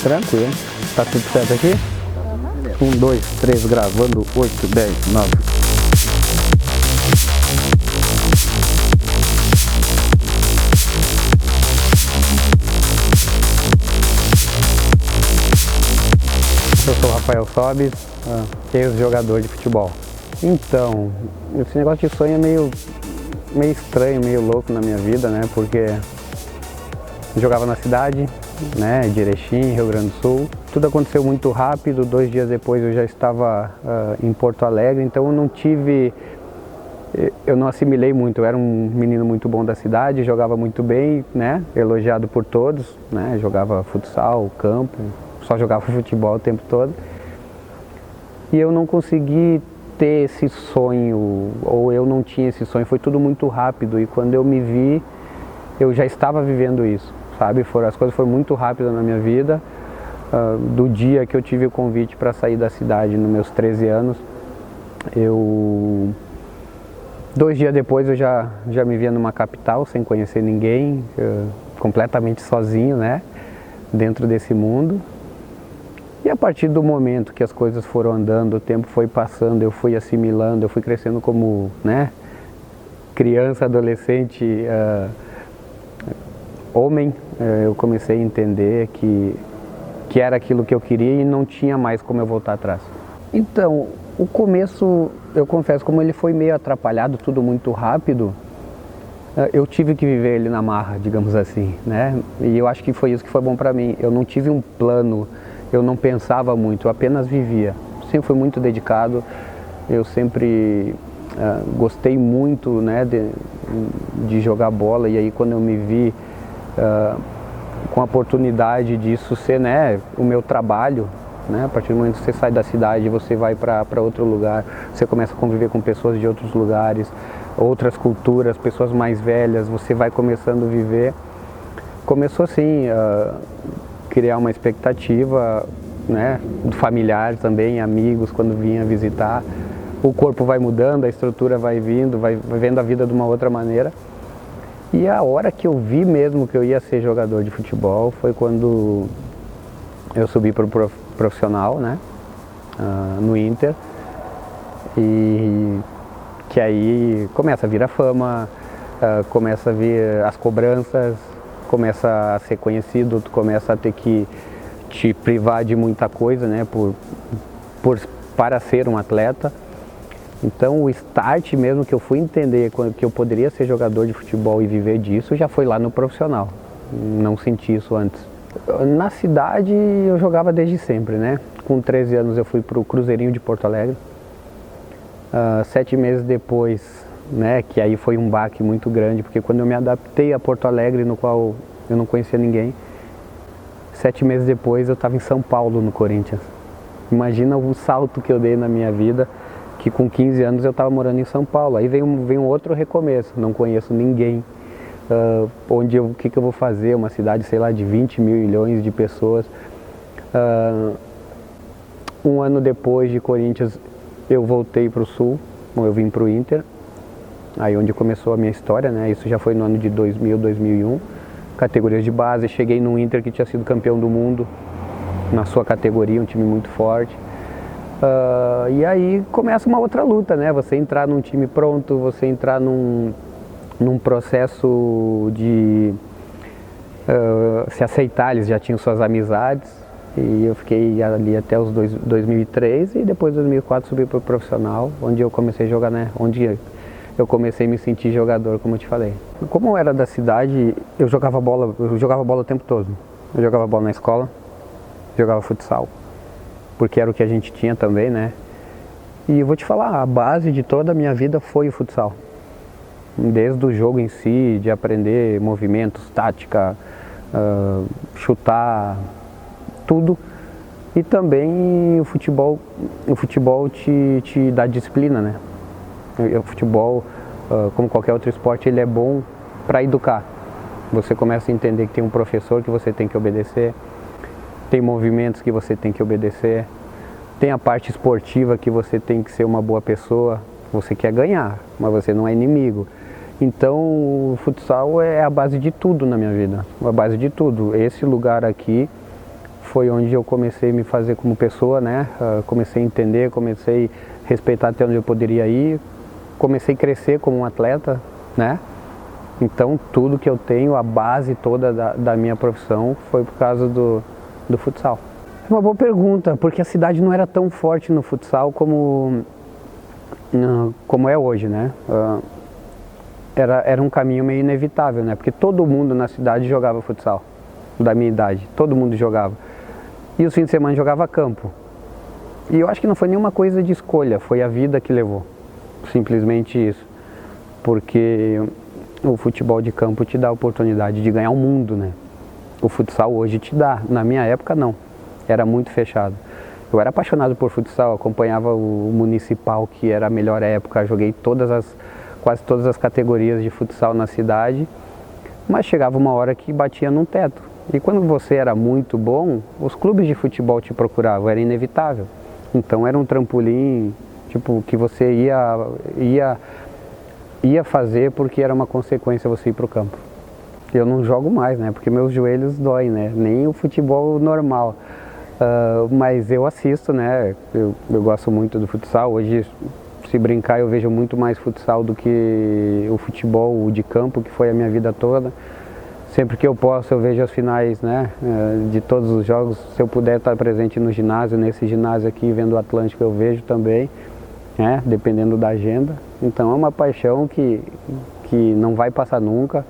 Tranquilo. Tá tudo certo aqui? 1, 2, 3, gravando, 8, 10, 9. Eu sou o Rafael Sobis, ex-jogador de futebol. Então, esse negócio de sonho é meio estranho, meio louco na minha vida, né? Porque eu jogava na cidade, né, de Erechim, Rio Grande do Sul. Tudo aconteceu muito rápido, 2 dias depois eu já estava em Porto Alegre, então eu não assimilei muito. Eu era um menino muito bom da cidade, jogava muito bem, né, elogiado por todos, né, jogava futsal, campo, só jogava futebol o tempo todo. E eu não consegui ter esse sonho, ou eu não tinha esse sonho, foi tudo muito rápido, e quando eu me vi, eu já estava vivendo isso, sabe? As coisas foram muito rápidas na minha vida. Do dia que eu tive o convite para sair da cidade, nos meus 13 anos, 2 dias depois eu já me via numa capital, sem conhecer ninguém, completamente sozinho, né, dentro desse mundo. E a partir do momento que as coisas foram andando, o tempo foi passando, eu fui assimilando, eu fui crescendo como, né, criança, adolescente, homem, eu comecei a entender que era aquilo que eu queria e não tinha mais como eu voltar atrás. Então, o começo, eu confesso, como ele foi meio atrapalhado, tudo muito rápido, eu tive que viver ele na marra, digamos assim, né? E eu acho que foi isso que foi bom para mim. Eu não tive um plano, eu não pensava muito, eu apenas vivia. Sempre fui muito dedicado, eu sempre gostei muito, né, de jogar bola, e aí quando eu me vi com a oportunidade disso ser, né, o meu trabalho, né, a partir do momento que você sai da cidade, você vai para outro lugar, você começa a conviver com pessoas de outros lugares, outras culturas, pessoas mais velhas, você vai começando a viver. Começou assim a criar uma expectativa, né, familiar também, amigos quando vinha visitar. O corpo vai mudando, a estrutura vai vindo, vai vendo a vida de uma outra maneira. E a hora que eu vi mesmo que eu ia ser jogador de futebol foi quando eu subi para o profissional, né, no Inter, e que aí começa a vir a fama, começa a vir as cobranças, começa a ser conhecido, tu começa a ter que te privar de muita coisa, né, para ser um atleta. Então o start mesmo que eu fui entender que eu poderia ser jogador de futebol e viver disso já foi lá no profissional. Não senti isso antes. Na cidade eu jogava desde sempre, né? Com 13 anos eu fui para o Cruzeirinho de Porto Alegre. 7 meses depois, né, que aí foi um baque muito grande, porque quando eu me adaptei a Porto Alegre, no qual eu não conhecia ninguém, 7 meses depois eu estava em São Paulo, no Corinthians. Imagina o salto que eu dei na minha vida, que com 15 anos eu estava morando em São Paulo. Aí vem um outro recomeço, não conheço ninguém, o que eu vou fazer, uma cidade, sei lá, de 20 milhões de pessoas. Um ano depois de Corinthians eu voltei para o Sul, eu vim para o Inter, aí onde começou a minha história, né? Isso já foi no ano de 2000, 2001, categorias de base. Cheguei no Inter, que tinha sido campeão do mundo na sua categoria, um time muito forte. E aí começa uma outra luta, né? Você entrar num time pronto, você entrar num processo de se aceitar. Eles já tinham suas amizades, e eu fiquei ali até os 2003, e depois 2004 subi para o profissional, onde eu comecei a jogar, né? Onde eu comecei a me sentir jogador, como eu te falei. Como eu era da cidade, eu jogava bola o tempo todo. Eu jogava bola na escola, jogava futsal, porque era o que a gente tinha também, né? E eu vou te falar, a base de toda a minha vida foi o futsal. Desde o jogo em si, de aprender movimentos, tática, chutar, tudo. E também o futebol te dá disciplina, né? O futebol, como qualquer outro esporte, ele é bom para educar. Você começa a entender que tem um professor que você tem que obedecer, tem movimentos que você tem que obedecer, tem a parte esportiva que você tem que ser uma boa pessoa. Você quer ganhar, mas você não é inimigo. Então o futsal é a base de tudo na minha vida, a base de tudo. Esse lugar aqui foi onde eu comecei a me fazer como pessoa, né? Comecei a entender, comecei a respeitar até onde eu poderia ir, comecei a crescer como um atleta, né? Então tudo que eu tenho, a base toda da minha profissão foi por causa do futsal. É uma boa pergunta, porque a cidade não era tão forte no futsal como é hoje, né? Era um caminho meio inevitável, né? Porque todo mundo na cidade jogava futsal, da minha idade, todo mundo jogava. E os fins de semana jogava campo. E eu acho que não foi nenhuma coisa de escolha, foi a vida que levou, simplesmente isso. Porque o futebol de campo te dá a oportunidade de ganhar o mundo, né? O futsal hoje te dá, na minha época não, era muito fechado. Eu era apaixonado por futsal, acompanhava o municipal, que era a melhor época, joguei quase todas as categorias de futsal na cidade, mas chegava uma hora que batia num teto. E quando você era muito bom, os clubes de futebol te procuravam, era inevitável. Então era um trampolim, tipo, que você ia fazer porque era uma consequência você ir para o campo. Eu não jogo mais, né, porque meus joelhos doem, né, nem o futebol normal. Mas eu assisto, né, eu gosto muito do futsal. Hoje, se brincar, eu vejo muito mais futsal do que o futebol de campo, que foi a minha vida toda. Sempre que eu posso, eu vejo as finais, né, de todos os jogos. Se eu puder estar presente no ginásio, nesse ginásio aqui, vendo o Atlântico, eu vejo também, né, dependendo da agenda. Então é uma paixão que não vai passar nunca.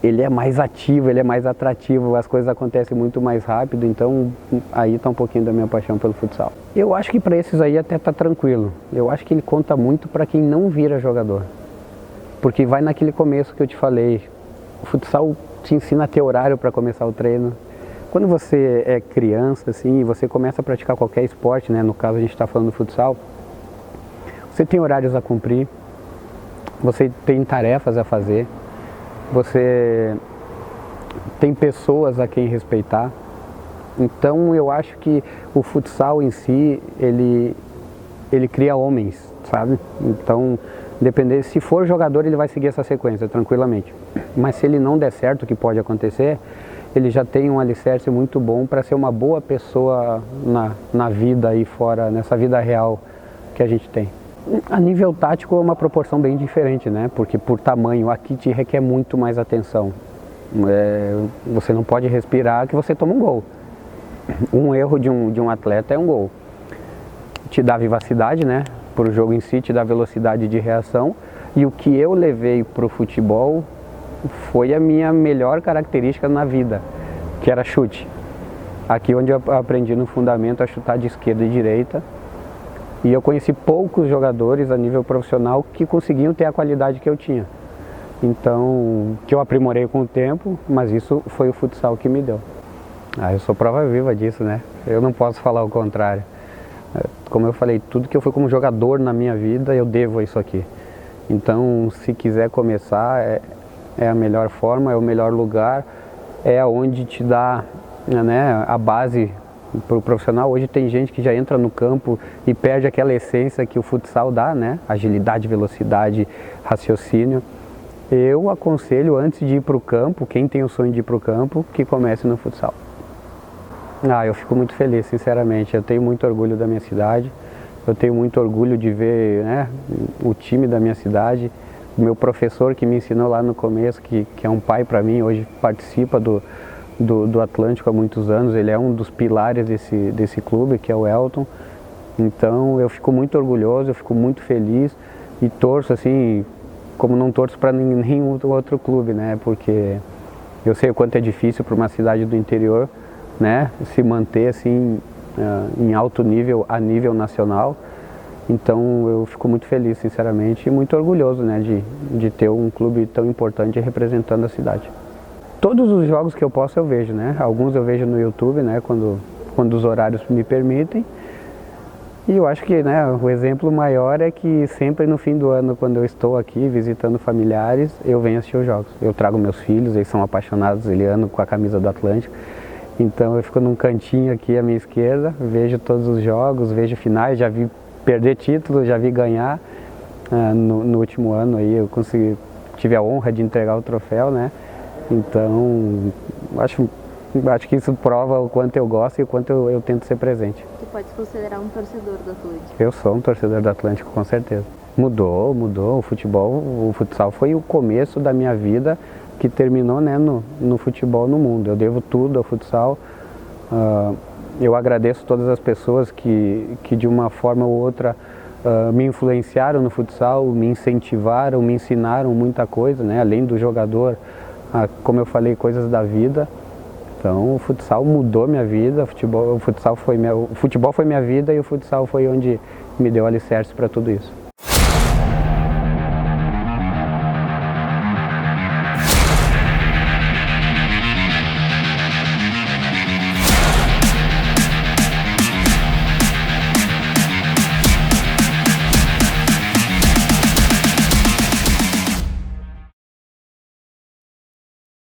Ele é mais ativo, ele é mais atrativo, as coisas acontecem muito mais rápido, então aí está um pouquinho da minha paixão pelo futsal. Eu acho que para esses aí até está tranquilo. Eu acho que ele conta muito para quem não vira jogador. Porque vai naquele começo que eu te falei, o futsal te ensina a ter horário para começar o treino. Quando você é criança, assim, e você começa a praticar qualquer esporte, né, no caso a gente está falando do futsal, você tem horários a cumprir, você tem tarefas a fazer, você tem pessoas a quem respeitar. Então eu acho que o futsal em si, ele cria homens, sabe? Então, depender, se for jogador, ele vai seguir essa sequência tranquilamente. Mas se ele não der certo, o que pode acontecer, ele já tem um alicerce muito bom para ser uma boa pessoa na vida aí fora, nessa vida real que a gente tem. A nível tático é uma proporção bem diferente, né? Porque por tamanho aqui te requer muito mais atenção. Você não pode respirar que você toma um gol. Um erro de um atleta é um gol. Te dá vivacidade, né? Para o jogo em si, te dá velocidade de reação. E o que eu levei para o futebol foi a minha melhor característica na vida, que era chute. Aqui onde eu aprendi no fundamento a chutar de esquerda e direita. E eu conheci poucos jogadores a nível profissional que conseguiam ter a qualidade que eu tinha. Então, que eu aprimorei com o tempo, mas isso foi o futsal que me deu. Eu sou prova viva disso, né? Eu não posso falar o contrário. Como eu falei, tudo que eu fui como jogador na minha vida, eu devo a isso aqui. Então, se quiser começar, é a melhor forma, é o melhor lugar, é onde te dá, né, a base para o profissional. Hoje tem gente que já entra no campo e perde aquela essência que o futsal dá, né? Agilidade, velocidade, raciocínio. Eu aconselho, antes de ir para o campo, quem tem o sonho de ir para o campo, que comece no futsal. Eu fico muito feliz, sinceramente. Eu tenho muito orgulho da minha cidade, eu tenho muito orgulho de ver, né, o time da minha cidade. O meu professor que me ensinou lá no começo, que é um pai para mim, hoje participa do Atlântico há muitos anos, ele é um dos pilares desse clube, que é o Elton. Então eu fico muito orgulhoso, eu fico muito feliz e torço assim, como não torço para nenhum outro clube, né? Porque eu sei o quanto é difícil para uma cidade do interior, né, se manter assim em alto nível, a nível nacional. Então eu fico muito feliz, sinceramente, e muito orgulhoso, né, de ter um clube tão importante representando a cidade. Todos os jogos que eu posso eu vejo, né? Alguns eu vejo no YouTube, né? Quando os horários me permitem. E eu acho que, né, o exemplo maior é que sempre no fim do ano, quando eu estou aqui visitando familiares, eu venho assistir os jogos. Eu trago meus filhos, eles são apaixonados, eles andam com a camisa do Atlântico. Então eu fico num cantinho aqui à minha esquerda, vejo todos os jogos, vejo finais, já vi perder título, já vi ganhar. No último ano aí eu tive a honra de entregar o troféu, né? Então, acho Acho que isso prova o quanto eu gosto e o quanto eu tento ser presente. Tu pode se considerar um torcedor do Atlântico? Eu sou um torcedor do Atlântico, com certeza. Mudou. O futebol, o futsal foi o começo da minha vida, que terminou, né, no futebol no mundo. Eu devo tudo ao futsal. Eu agradeço todas as pessoas que de uma forma ou outra me influenciaram no futsal, me incentivaram, me ensinaram muita coisa, né, além do jogador, como eu falei, coisas da vida. Então o futsal mudou minha vida, o futebol foi minha vida e o futsal foi onde me deu alicerce para tudo isso.